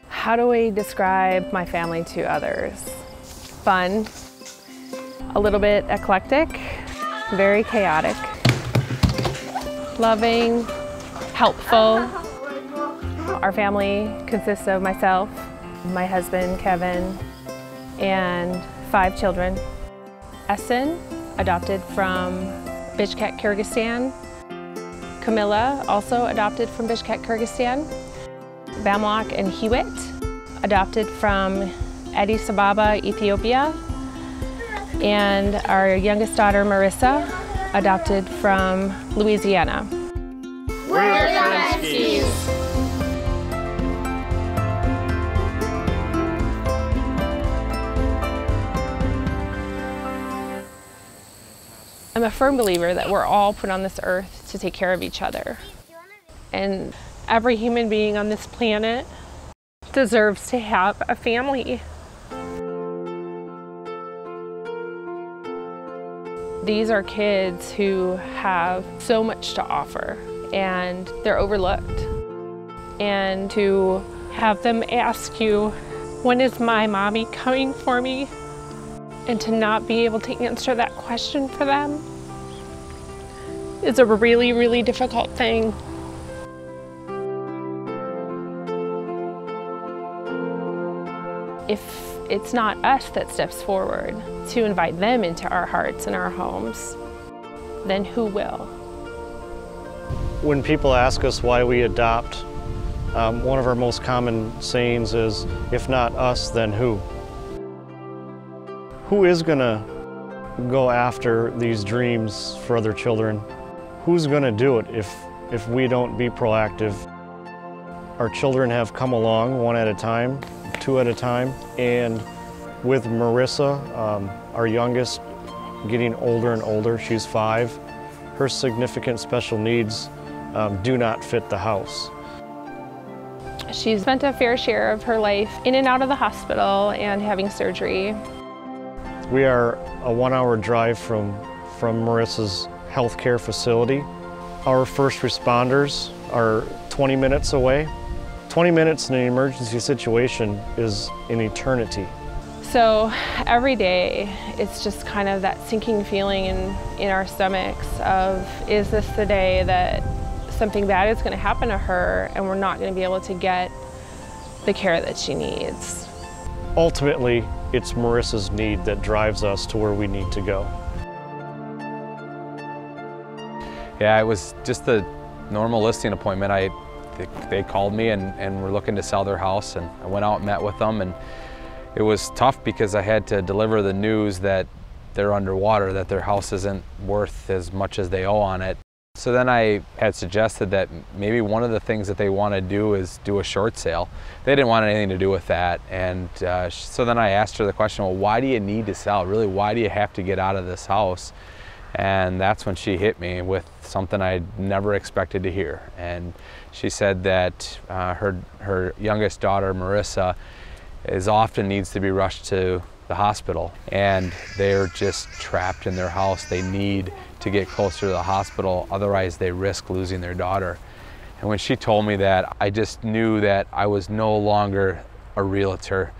How do we describe my family to others? Fun, a little bit eclectic, very chaotic, loving, helpful. Our family consists of myself, my husband, Kevin, and 5 children. Essen, adopted from Bishkek, Kyrgyzstan. Camilla, also adopted from Bishkek, Kyrgyzstan. Bamlak and Hewitt, adopted from Addis Ababa, Ethiopia. And our youngest daughter, Marissa, adopted from Louisiana. We're the Frenskies. I'm a firm believer that we're all put on this earth to take care of each other. And every human being on this planet deserves to have a family. These are kids who have so much to offer and they're overlooked. And to have them ask you, when is my mommy coming for me? And to not be able to answer that question for them is a really, really difficult thing. If it's not us that steps forward to invite them into our hearts and our homes, then who will? When people ask us why we adopt, one of our most common sayings is, if not us, then who? Who is gonna go after these dreams for other children? Who's gonna do it if we don't be proactive? Our children have come along one at a time, 2 at a time, and with Marissa, our youngest, getting older and older, she's 5, her significant special needs do not fit the house. She's spent a fair share of her life in and out of the hospital and having surgery. We are a 1-hour drive from Marissa's healthcare facility. Our first responders are 20 minutes away. 20 minutes in an emergency situation is an eternity. So every day, it's just kind of that sinking feeling in our stomachs of, is this the day that something bad is going to happen to her and we're not going to be able to get the care that she needs? Ultimately, it's Marissa's need that drives us to where we need to go. Yeah, it was just a normal listing appointment. They called me and were looking to sell their house, and I went out and met with them, and it was tough because I had to deliver the news that they're underwater, that their house isn't worth as much as they owe on it. So then I had suggested that maybe one of the things that they want to do is do a short sale. They didn't want anything to do with that, and so then I asked her the question, well, why do you need to sell? Really, why do you have to get out of this house? And that's when she hit me with something I never expected to hear. And she said that her youngest daughter, Marissa, often needs to be rushed to the hospital, and they're just trapped in their house. They need to get closer to the hospital, otherwise they risk losing their daughter. And when she told me that, I just knew that I was no longer a realtor,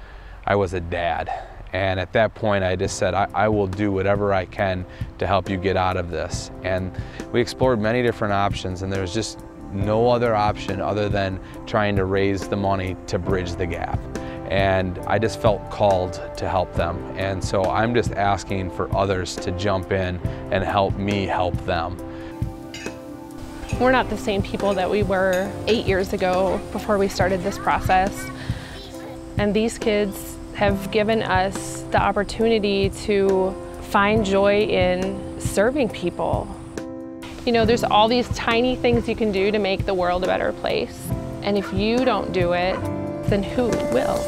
I was a dad. And at that point I just said, I will do whatever I can to help you get out of this. And we explored many different options, and there was just no other option other than trying to raise the money to bridge the gap. And I just felt called to help them. And so I'm just asking for others to jump in and help me help them. We're not the same people that we were 8 years ago before we started this process. And these kids have given us the opportunity to find joy in serving people. You know, there's all these tiny things you can do to make the world a better place. And if you don't do it, then who will?